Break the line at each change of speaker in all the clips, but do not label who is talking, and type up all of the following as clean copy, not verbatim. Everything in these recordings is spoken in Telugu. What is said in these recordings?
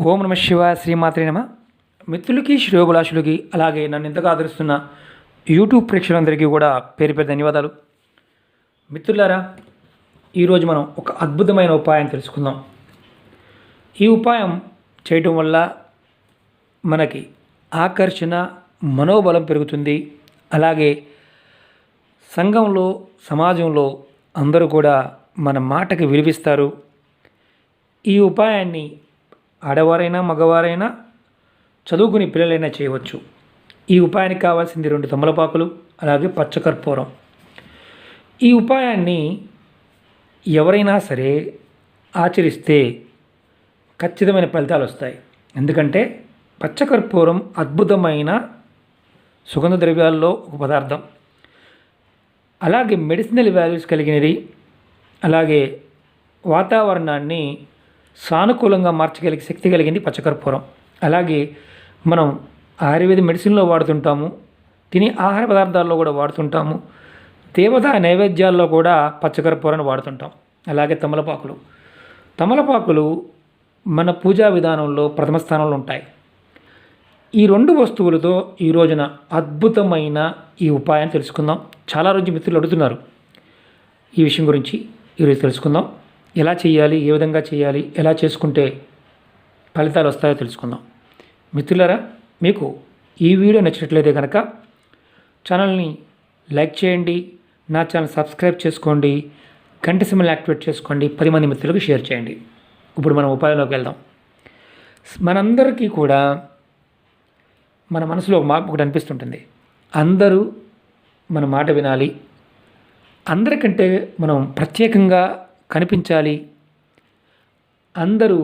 ఓం నమ శివాయ శ్రీమాత్రే నమ. మిత్రులకి శ్రేయోభిలాషులకి అలాగే నన్ను ఇంతగా ఆదరిస్తున్న యూట్యూబ్ ప్రేక్షకులందరికీ కూడా పేరు పేరు ధన్యవాదాలు. మిత్రులారా, ఈరోజు మనం ఒక అద్భుతమైన ఉపాయం తెలుసుకుందాం. ఈ ఉపాయం చేయటం వల్ల మనకి ఆకర్షణ, మనోబలం పెరుగుతుంది. అలాగే సంఘంలో, సమాజంలో అందరూ కూడా మన మాటకి విలువిస్తారు. ఈ ఉపాయాన్ని ఆడవారైనా మగవారైనా చదువుకుని పిల్లలైనా చేయవచ్చు. ఈ ఉపాయానికి కావాల్సింది 2 తమలపాకులు, అలాగే పచ్చకర్పూరం. ఈ ఉపాయాన్ని ఎవరైనా సరే ఆచరిస్తే ఖచ్చితమైన ఫలితాలు వస్తాయి. ఎందుకంటే పచ్చకర్పూరం అద్భుతమైన సుగంధ ద్రవ్యాల్లో ఒక పదార్థం. అలాగే మెడిసినల్ వాల్యూస్ కలిగినది. అలాగే వాతావరణాన్ని సానుకూలంగా మార్చగలిగే శక్తి కలిగింది పచ్చకర్పూరం. అలాగే మనం ఆయుర్వేద మెడిసిన్లో వాడుతుంటాము, తినే ఆహార పదార్థాల్లో కూడా వాడుతుంటాము, దేవతా నైవేద్యాల్లో కూడా పచ్చకర్పూరాన్ని వాడుతుంటాం. అలాగే తమలపాకులు మన పూజా విధానంలో ప్రథమ స్థానంలో ఉంటాయి. ఈ 2 వస్తువులతో ఈ రోజున అద్భుతమైన ఈ ఉపాయం తెలుసుకుందాం. చాలా రోజు మిత్రులు అడుగుతున్నారు ఈ విషయం గురించి. ఈరోజు తెలుసుకుందాం. ఎలా చేయాలి, ఏ విధంగా చేయాలి, ఎలా చేసుకుంటే ఫలితాలు వస్తాయో తెలుసుకుందాం. మిత్రులారా, మీకు ఈ వీడియో నచ్చినట్లయితే కనుక ఛానల్ని లైక్ చేయండి, నా ఛానల్ సబ్స్క్రైబ్ చేసుకోండి, గంట సింబల్ యాక్టివేట్ చేసుకోండి, 10 మంది మిత్రులకు షేర్ చేయండి. ఇప్పుడు మనం ఉపాయంలోకి వెళ్దాం. మనందరికీ కూడా మన మనసులో ఒకటి అనిపిస్తుంటుంది, అందరూ మన మాట వినాలి, అందరికంటే మనం ప్రత్యేకంగా కనిపించాలి, అందరూ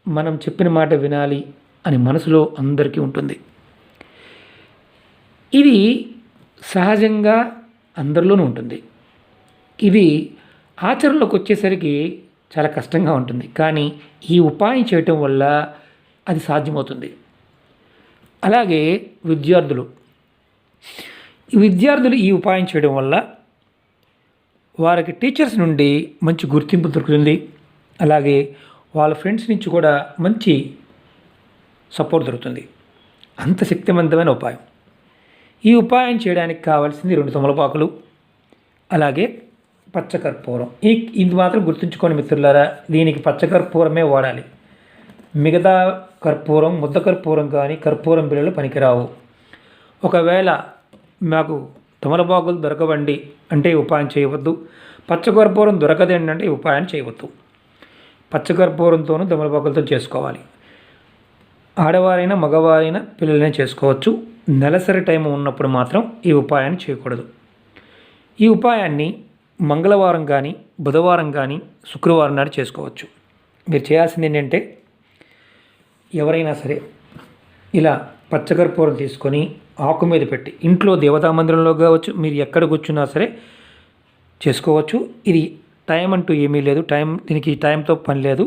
మనం చెప్పిన మాట వినాలి అని మనసులో అందరికీ ఉంటుంది. ఇది సహజంగా అందరిలోనూ ఉంటుంది. ఇది ఆచరణలోకి వచ్చేసరికి చాలా కష్టంగా ఉంటుంది. కానీ ఈ ఉపాయం చేయటం వల్ల అది సాధ్యమవుతుంది. అలాగే విద్యార్థులు ఈ ఉపాయం చేయడం వల్ల వారికి టీచర్స్ నుండి మంచి గుర్తింపు దొరుకుతుంది. అలాగే వాళ్ళ ఫ్రెండ్స్ నుంచి కూడా మంచి సపోర్ట్ దొరుకుతుంది. అంత శక్తివంతమైన ఉపాయం. ఈ ఉపాయం చేయడానికి కావాల్సింది 2 తమలపాకులు, అలాగే పచ్చకర్పూరం. ఇది మాత్రం గుర్తుంచుకోండి మిత్రులారా, దీనికి పచ్చకర్పూరమే వాడాలి. మిగతా కర్పూరం, ముద్ద కర్పూరం కానీ కర్పూరం బిళ్ళలు పనికిరావు. ఒకవేళ మాకు తమలపాకులు దొరకవండి అంటే ఈ ఉపాయం చేయవద్దు. పచ్చకర్పూరం దొరకదండి అంటే ఈ ఉపాయం చేయవద్దు. పచ్చకర్పూరంతోనూ తమలపాకులతో చేసుకోవాలి. ఆడవారైనా మగవారైనా పిల్లలైనా చేసుకోవచ్చు. నెలసరి టైం ఉన్నప్పుడు మాత్రం ఈ ఉపాయాన్ని చేయకూడదు. ఈ ఉపాయాన్ని మంగళవారం కానీ, బుధవారం కానీ, శుక్రవారం నాడు చేసుకోవచ్చు. మీరు చేయాల్సింది ఏంటంటే, ఎవరైనా సరే ఇలా పచ్చకర్పూరం తీసుకొని ఆకు మీద పెట్టి, ఇంట్లో దేవతా మందిరంలో కావచ్చు, మీరు ఎక్కడ కూర్చున్నా సరే చేసుకోవచ్చు. ఇది టైం అంటూ ఏమీ లేదు, దీనికి టైంతో పని లేదు.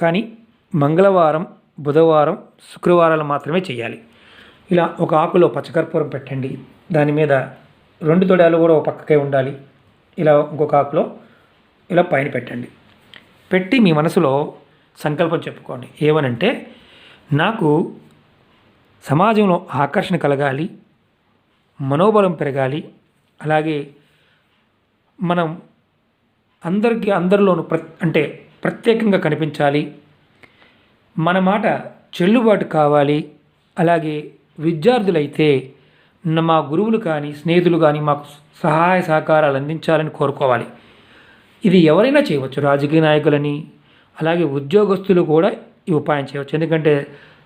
కానీ మంగళవారం, బుధవారం, శుక్రవారాలు మాత్రమే చేయాలి. ఇలా ఒక ఆకులో పచ్చకర్పూరం పెట్టండి, దాని మీద 2 తొడాలు కూడా ఒక పక్కకే ఉండాలి. ఇలా ఇంకొక ఆకులో ఇలా పైన పెట్టండి. పెట్టి మీ మనసులో సంకల్పం చెప్పుకోండి. ఏమనంటే, నాకు సమాజంలో ఆకర్షణ కలగాలి, మనోబలం పెరగాలి, అలాగే మనం అందరిలోనూ ప్రత్యేకంగా కనిపించాలి, మన మాట చెల్లుబాటు కావాలి, అలాగే విద్యార్థులైతే మా గురువులు కానీ, స్నేహితులు కానీ మాకు సహాయ సహకారాలు అందించాలని కోరుకోవాలి. ఇది ఎవరైనా చేయవచ్చు, రాజకీయ నాయకులని, అలాగే ఉద్యోగస్తులు కూడా ఈ ఉపాయం చేయవచ్చు. ఎందుకంటే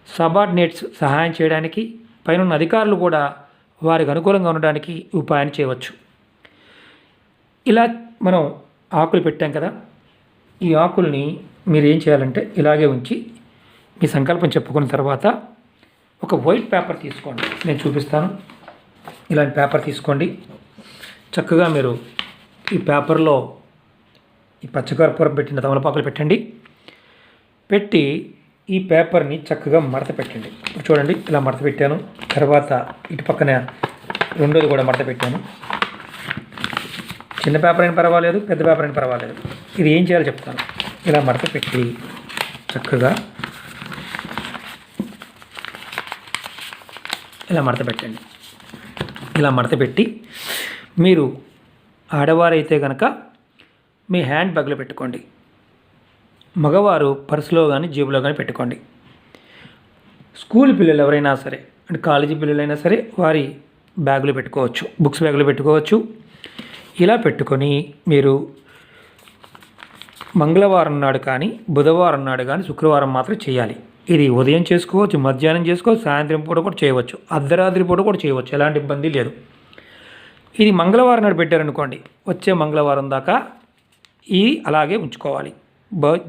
సబార్డినేట్స్ సహాయం చేయడానికి, పైన అధికారులు కూడా వారికి అనుకూలంగా ఉండడానికి ఈ ఉపాయాన్ని చేయవచ్చు. ఇలా మనం ఆకులు పెట్టాం కదా, ఈ ఆకుల్ని మీరు ఏం చేయాలంటే ఇలాగే ఉంచి మీ సంకల్పం చెప్పుకున్న తర్వాత ఒక వైట్ పేపర్ తీసుకోండి. నేను చూపిస్తాను. ఇలాంటి పేపర్ తీసుకోండి. చక్కగా మీరు ఈ పేపర్లో ఈ పచ్చకర్పూరం పెట్టిన తమలపాకులు పెట్టండి. పెట్టి ఈ పేపర్ని చక్కగా మడత పెట్టండి. చూడండి, ఇలా మడత పెట్టాను. తర్వాత ఇటు పక్కన 2ది కూడా మడత పెట్టాను. చిన్న పేపర్ అయినా పర్వాలేదు, పెద్ద పేపర్ అయినా పర్వాలేదు. ఇది ఏం చేయాలో చెప్తాను. ఇలా మడత పెట్టి చక్కగా ఇలా మడత పెట్టండి. ఇలా మడత పెట్టి మీరు ఆడవారైతే కనుక మీ హ్యాండ్ బ్యాగ్లో పెట్టుకోండి, మగవారు పర్సులో కానీ జేబులో కానీ పెట్టుకోండి. స్కూల్ పిల్లలు ఎవరైనా సరే, అంటే కాలేజీ పిల్లలైనా సరే వారి బ్యాగులో పెట్టుకోవచ్చు, బుక్స్ బ్యాగులో పెట్టుకోవచ్చు. ఇలా పెట్టుకొని మీరు మంగళవారం నాడు కానీ, బుధవారం నాడు కానీ, శుక్రవారం మాత్రం చేయాలి. ఇది ఉదయం చేసుకోవచ్చు, మధ్యాహ్నం చేసుకోవచ్చు, సాయంత్రం పూట కూడా చేయవచ్చు, అర్ధరాత్రి పూట కూడా చేయవచ్చు, ఎలాంటి ఇబ్బంది లేదు. ఇది మంగళవారం నాడు పెట్టారనుకోండి, వచ్చే మంగళవారం దాకా ఇది అలాగే ఉంచుకోవాలి.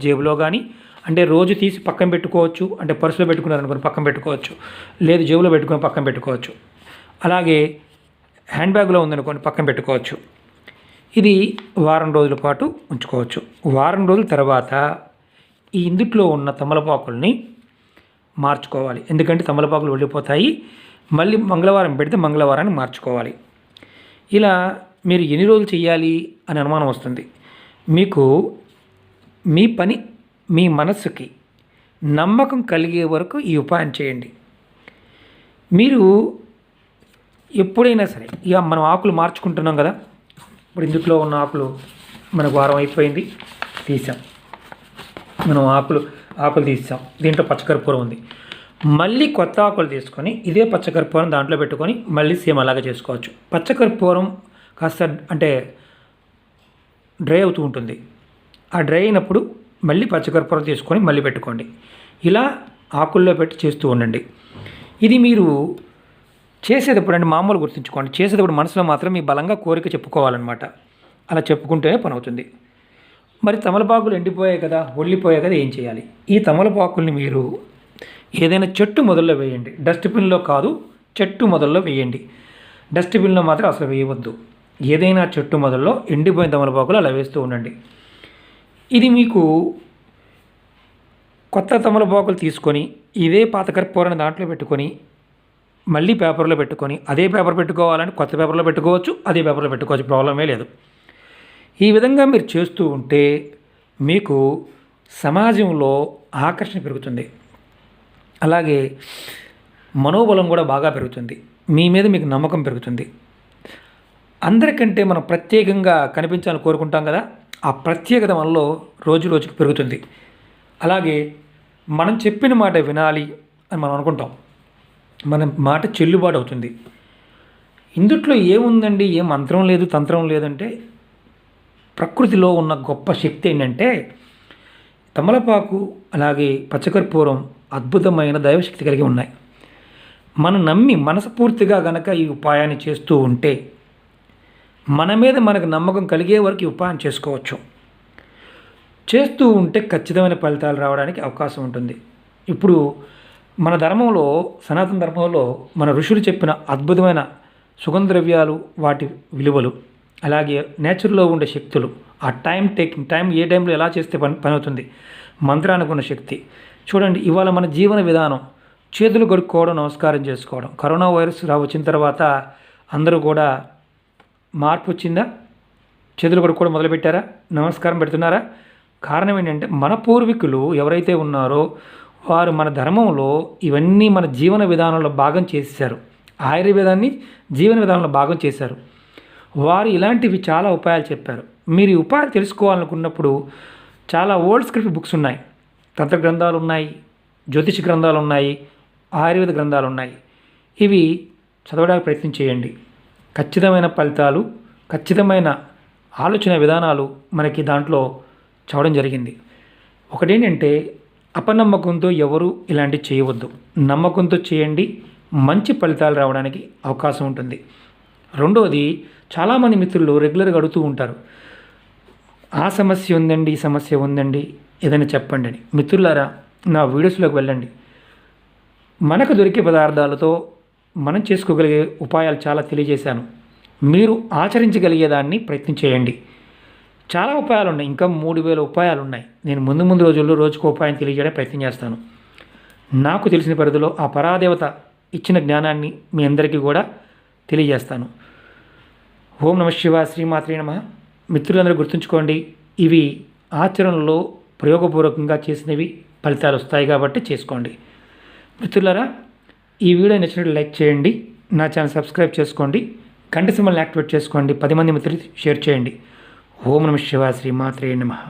జేబులో కానీ, అంటే రోజు తీసి పక్కన పెట్టుకోవచ్చు, అంటే పర్సులో పెట్టుకున్నారనుకోండి పక్కన పెట్టుకోవచ్చు, లేదు జేబులో పెట్టుకుని పక్కన పెట్టుకోవచ్చు, అలాగే హ్యాండ్ బ్యాగ్లో ఉందనుకోండి పక్కన పెట్టుకోవచ్చు. ఇది వారం రోజుల పాటు ఉంచుకోవచ్చు. వారం రోజుల తర్వాత ఈ ఇందుట్లో ఉన్న తమలపాకుల్ని మార్చుకోవాలి, ఎందుకంటే తమలపాకులు వెళ్ళిపోతాయి. మళ్ళీ మంగళవారం పెడితే మంగళవారాన్ని మార్చుకోవాలి. ఇలా మీరు ఎన్ని రోజులు చేయాలి అని అనుమానం వస్తుంది. మీకు మీ పని మీ మనస్సుకి నమ్మకం కలిగే వరకు ఈ ఉపాయం చేయండి. మీరు ఎప్పుడైనా సరే, ఇక మనం ఆకులు మార్చుకుంటున్నాం కదా, ఇప్పుడు ఇందులో ఉన్న ఆకులు మనకు వారం అయిపోయింది, తీసాం, మనం ఆకులు తీసాం, దీంట్లో పచ్చకర్పూరం ఉంది. మళ్ళీ కొత్త ఆకులు తీసుకొని ఇదే పచ్చకర్పూరం దాంట్లో పెట్టుకొని మళ్ళీ సేమ్ అలాగే చేసుకోవచ్చు. పచ్చకర్పూరం కాస్త అంటే డ్రై అవుతూ ఉంటుంది, ఆ డ్రై అయినప్పుడు మళ్ళీ పచ్చకర్పూరం తీసుకొని మళ్ళీ పెట్టుకోండి. ఇలా ఆకుల్లో పెట్టి చేస్తూ ఉండండి. ఇది మీరు చేసేటప్పుడు అంటే మామూలు గుర్తుంచుకోండి, చేసేటప్పుడు మనసులో మాత్రం మీ బలంగా కోరిక చెప్పుకోవాలన్నమాట. అలా చెప్పుకుంటేనే పని అవుతుంది. మరి తమలపాకులు ఎండిపోయాయి కదా, ఒళ్ళిపోయాయి కదా, ఏం చేయాలి? ఈ తమలపాకుల్ని మీరు ఏదైనా చెట్టు మొదల్లో వేయండి, డస్ట్బిన్లో కాదు, చెట్టు మొదల్లో వేయండి. డస్ట్బిన్లో మాత్రం అసలు వేయవద్దు. ఏదైనా చెట్టు మొదల్లో ఎండిపోయిన తమలపాకులు అలా వేస్తూ ఉండండి. ఇది మీకు కొత్త తమలపాకులు తీసుకొని ఇదే పాత కర్పూరాన్ని దాంట్లో పెట్టుకొని మళ్ళీ పేపర్లో పెట్టుకొని, అదే పేపర్ పెట్టుకోవాలని కొత్త పేపర్లో పెట్టుకోవచ్చు, అదే పేపర్లో పెట్టుకోవచ్చు, ప్రాబ్లమే లేదు. ఈ విధంగా మీరు చేస్తూ ఉంటే మీకు సమాజంలో ఆకర్షణ పెరుగుతుంది, అలాగే మనోబలం కూడా బాగా పెరుగుతుంది, మీ మీద మీకు నమ్మకం పెరుగుతుంది. అందరికంటే మనం ప్రత్యేకంగా కనిపించాలని కోరుకుంటాం కదా, ఆ ప్రత్యేకత మనలో రోజు రోజుకి పెరుగుతుంది. అలాగే మనం చెప్పిన మాట వినాలి అని మనం అనుకుంటాం, మన మాట చెల్లుబాటు అవుతుంది. ఇందుట్లో ఏముందండి, ఏ మంత్రం లేదు, తంత్రం లేదంటే ప్రకృతిలో ఉన్న గొప్ప శక్తి ఏంటంటే తమలపాకు అలాగే పచ్చకర్పూరం అద్భుతమైన దైవశక్తి కలిగి ఉన్నాయి. మనం నమ్మి మనస్ఫూర్తిగా గనక ఈ ఉపాయాన్ని చేస్తూ ఉంటే మన మీద మనకు నమ్మకం కలిగే వరకు ఈ ఉపాయం చేసుకోవచ్చు. చేస్తూ ఉంటే ఖచ్చితమైన ఫలితాలు రావడానికి అవకాశం ఉంటుంది. ఇప్పుడు మన ధర్మంలో, సనాతన ధర్మంలో మన ఋషులు చెప్పిన అద్భుతమైన సుగంధ ద్రవ్యాలు, వాటి విలువలు, అలాగే నేచర్లో ఉండే శక్తులు, ఆ టైం ఏ టైంలో ఎలా చేస్తే పని అవుతుంది, మంత్రానికి ఉన్న శక్తి చూడండి. ఇవాళ మన జీవన విధానం చేతులు కడుక్కోవడం, నమస్కారం చేసుకోవడం. కరోనా వైరస్ వచ్చిన తర్వాత అందరూ కూడా మార్పు వచ్చిందా? చేతులు కడుక్కోవడం మొదలుపెట్టారా? నమస్కారం పెడుతున్నారా? కారణం ఏంటంటే మన పూర్వీకులు ఎవరైతే ఉన్నారో వారు మన ధర్మంలో ఇవన్నీ మన జీవన విధానంలో భాగం చేశారు, ఆయుర్వేదాన్ని జీవన విధానంలో భాగం చేశారు. వారు ఇలాంటివి చాలా ఉపాయాలు చెప్పారు. మీరు ఈ ఉపాయాలు తెలుసుకోవాలనుకున్నప్పుడు చాలా ఓల్డ్ స్క్రిప్ట్ బుక్స్ ఉన్నాయి, తంత్ర గ్రంథాలు ఉన్నాయి, జ్యోతిష గ్రంథాలు ఉన్నాయి, ఆయుర్వేద గ్రంథాలు ఉన్నాయి. ఇవి చదవడానికి ప్రయత్నం చేయండి. ఖచ్చితమైన ఫలితాలు, ఖచ్చితమైన ఆలోచన విధానాలు మనకి దాంట్లో చదవడం జరిగింది. ఒకటేంటంటే అపనమ్మకంతో ఎవరు ఇలాంటివి చేయవద్దు, నమ్మకంతో చేయండి, మంచి ఫలితాలు రావడానికి అవకాశం ఉంటుంది. రెండోది, చాలామంది మిత్రులు రెగ్యులర్గా అడుగుతూ ఉంటారు, ఆ సమస్య ఉందండి, ఈ సమస్య ఉందండి, ఏదైనా చెప్పండి అని. మిత్రులారా, నా వీడియోస్లోకి వెళ్ళండి. మనకు దొరికే పదార్థాలతో మనం చేసుకోగలిగే ఉపాయాలు చాలా తెలియజేశాను. మీరు ఆచరించగలిగేదాన్ని ప్రయత్నం చేయండి. చాలా ఉపాయాలు ఉన్నాయి, ఇంకా 3000 ఉపాయాలు ఉన్నాయి. నేను ముందు రోజుల్లో రోజుకు ఉపాయం తెలియజేయడానికి ప్రయత్నం చేస్తాను. నాకు తెలిసిన పరిధిలో ఆ పరాదేవత ఇచ్చిన జ్ఞానాన్ని మీ అందరికీ కూడా తెలియజేస్తాను. ఓం నమః శివాయ, శ్రీమాత్రే నమః. మిత్రులందరూ గుర్తుంచుకోండి, ఇవి ఆచరణలో ప్రయోగపూర్వకంగా చేసినవి, ఫలితాలు వస్తాయి కాబట్టి చేసుకోండి. మిత్రులారా, ఈ వీడియో నచ్చినట్లు లైక్ చేయండి, నా ఛానల్ సబ్స్క్రైబ్ చేసుకోండి, గంట సింబల్ని యాక్టివేట్ చేసుకోండి, 10 మంది మిత్రులు షేర్ చేయండి. ఓం నమః శివాయ, శ్రీమాత్రే నమః.